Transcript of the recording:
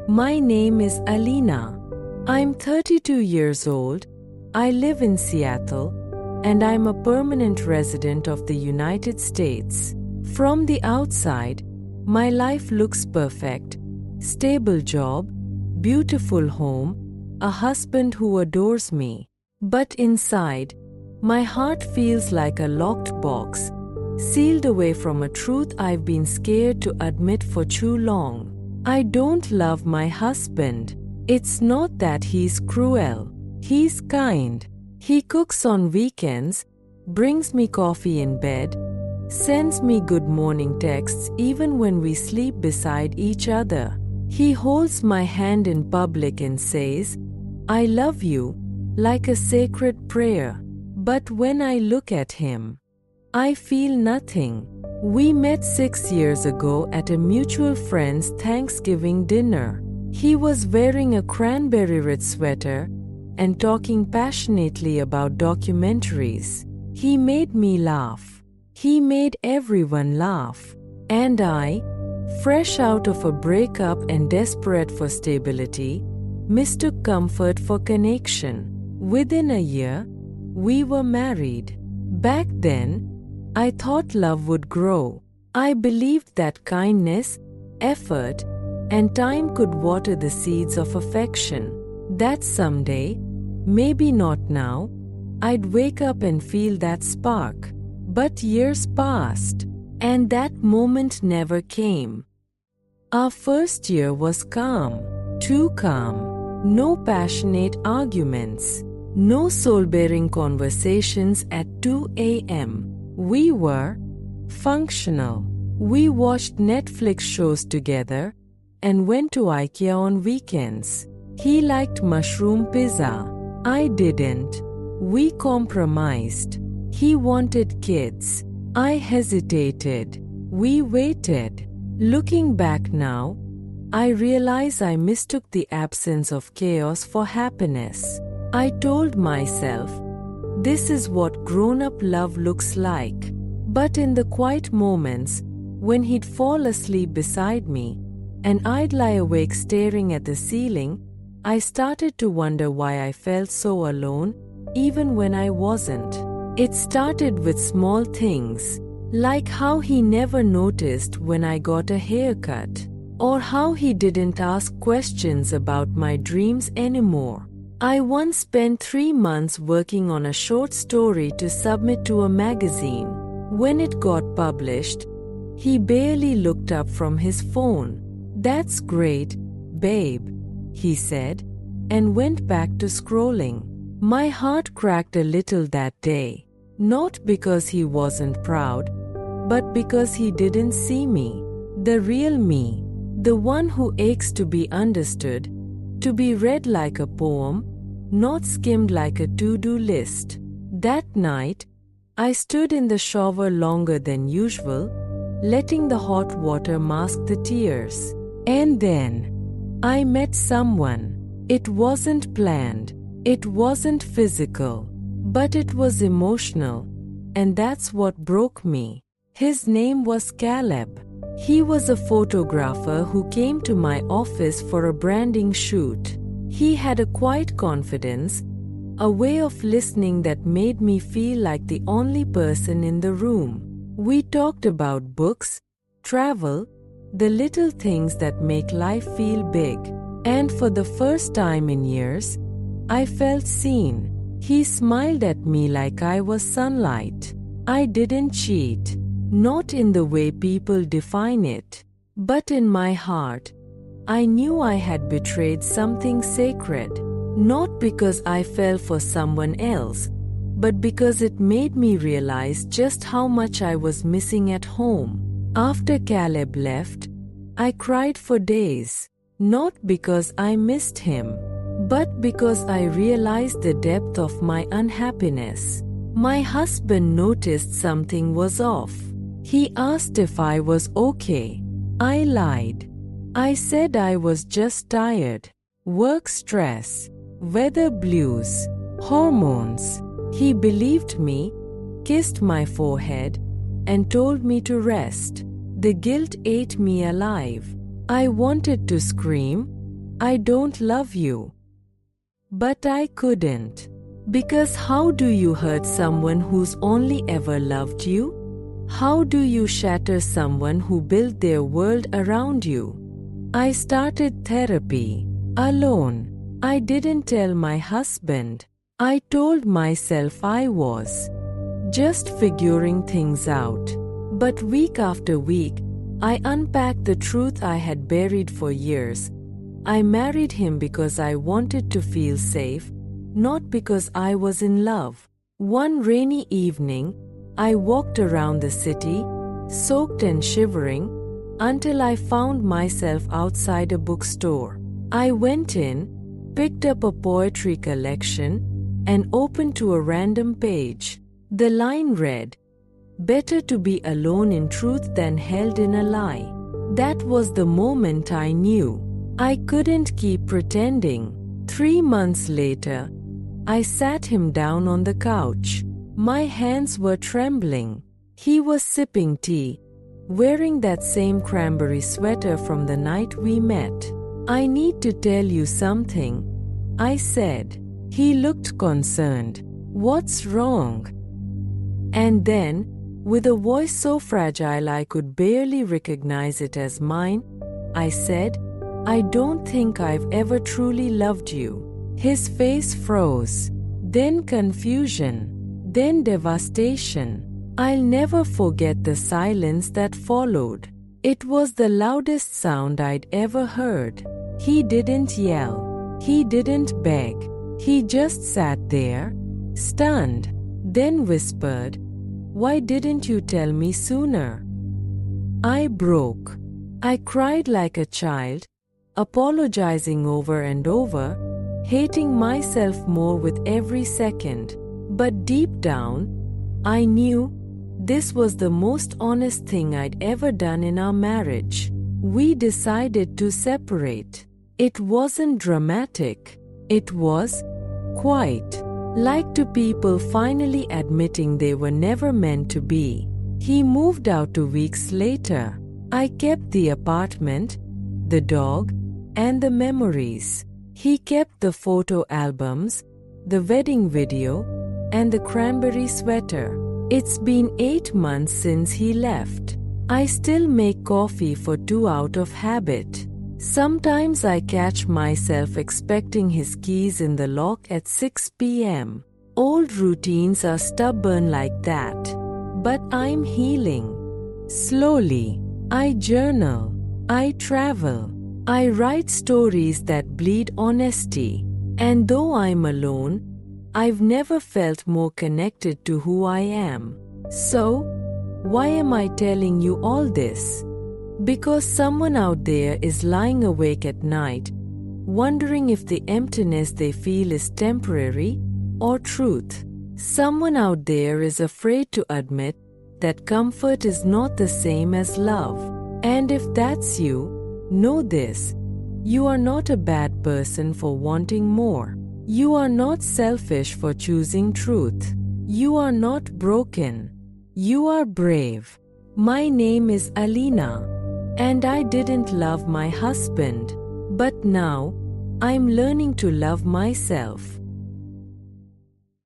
My name is Alina. I'm 32 years old. I live in Seattle, and I'm a permanent resident of the United States. From the outside, my life looks perfect. Stable job, beautiful home, a husband who adores me. But inside, my heart feels like a locked box, sealed away from a truth I've been scared to admit for too long. I don't love my husband. It's not that he's cruel. He's kind. He cooks on weekends, brings me coffee in bed, sends me good morning texts even when we sleep beside each other. He holds my hand in public and says, "I love you," like a sacred prayer. But when I look at him, I feel nothing. We met 6 years ago at a mutual friend's Thanksgiving dinner. He was wearing a cranberry red sweater and talking passionately about documentaries. He made me laugh. He made everyone laugh. And I, fresh out of a breakup and desperate for stability, mistook comfort for connection. Within a year, we were married. Back then, I thought love would grow. I believed that kindness, effort, and time could water the seeds of affection. That someday, maybe not now, I'd wake up and feel that spark. But years passed, and that moment never came. Our first year was calm, too calm. No passionate arguments, no soul-bearing conversations at 2 a.m. We were functional. We watched Netflix shows together and went to IKEA on weekends. He liked mushroom pizza. I didn't. We compromised. He wanted kids. I hesitated. We waited. Looking back now, I realize I mistook the absence of chaos for happiness. I told myself, this is what grown-up love looks like. But in the quiet moments, when he'd fall asleep beside me, and I'd lie awake staring at the ceiling, I started to wonder why I felt so alone, even when I wasn't. It started with small things, like how he never noticed when I got a haircut, or how he didn't ask questions about my dreams anymore. I once spent 3 months working on a short story to submit to a magazine. When it got published, he barely looked up from his phone. "That's great, babe," he said, and went back to scrolling. My heart cracked a little that day, not because he wasn't proud, but because he didn't see me, the real me, the one who aches to be understood, to be read like a poem, not skimmed like a to-do list. That night, I stood in the shower longer than usual, letting the hot water mask the tears. And then, I met someone. It wasn't planned, it wasn't physical, but it was emotional, and that's what broke me. His name was Caleb. He was a photographer who came to my office for a branding shoot. He had a quiet confidence, a way of listening that made me feel like the only person in the room. We talked about books, travel, the little things that make life feel big. And for the first time in years, I felt seen. He smiled at me like I was sunlight. I didn't cheat, not in the way people define it, but in my heart, I knew I had betrayed something sacred, not because I fell for someone else, but because it made me realize just how much I was missing at home. After Caleb left, I cried for days, not because I missed him, but because I realized the depth of my unhappiness. My husband noticed something was off. He asked if I was okay. I lied. I said I was just tired. Work stress, weather blues, hormones. He believed me, kissed my forehead, and told me to rest. The guilt ate me alive. I wanted to scream, I don't love you. But I couldn't. Because how do you hurt someone who's only ever loved you? How do you shatter someone who built their world around you? I started therapy alone. I didn't tell my husband. I told myself I was just figuring things out. But week after week, I unpacked the truth I had buried for years. I married him because I wanted to feel safe, not because I was in love. One rainy evening, I walked around the city, soaked and shivering, until I found myself outside a bookstore. I went in, picked up a poetry collection, and opened to a random page. The line read, "Better to be alone in truth than held in a lie." That was the moment I knew I couldn't keep pretending. 3 months later, I sat him down on the couch. My hands were trembling. He was sipping tea, wearing that same cranberry sweater from the night we met. "I need to tell you something," I said. He looked concerned. "What's wrong?" And then, with a voice so fragile I could barely recognize it as mine, I said, "I don't think I've ever truly loved you." His face froze. Then confusion. Then devastation. I'll never forget the silence that followed. It was the loudest sound I'd ever heard. He didn't yell. He didn't beg. He just sat there, stunned, then whispered, "Why didn't you tell me sooner?" I broke. I cried like a child, apologizing over and over, hating myself more with every second. But deep down, I knew this was the most honest thing I'd ever done in our marriage. We decided to separate. It wasn't dramatic. It was quiet, like two people finally admitting they were never meant to be. He moved out 2 weeks later. I kept the apartment, the dog, and the memories. He kept the photo albums, the wedding video, and the cranberry sweater. It's been 8 months since he left. I still make coffee for 2 out of habit. Sometimes I catch myself expecting his keys in the lock at 6 p.m. Old routines are stubborn like that. But I'm healing. Slowly. I journal. I travel. I write stories that bleed honesty. And though I'm alone, I've never felt more connected to who I am. So, why am I telling you all this? Because someone out there is lying awake at night, wondering if the emptiness they feel is temporary or truth. Someone out there is afraid to admit that comfort is not the same as love. And if that's you, know this: you are not a bad person for wanting more. You are not selfish for choosing truth. You are not broken. You are brave. My name is Alina, and I didn't love my husband, but now I'm learning to love myself.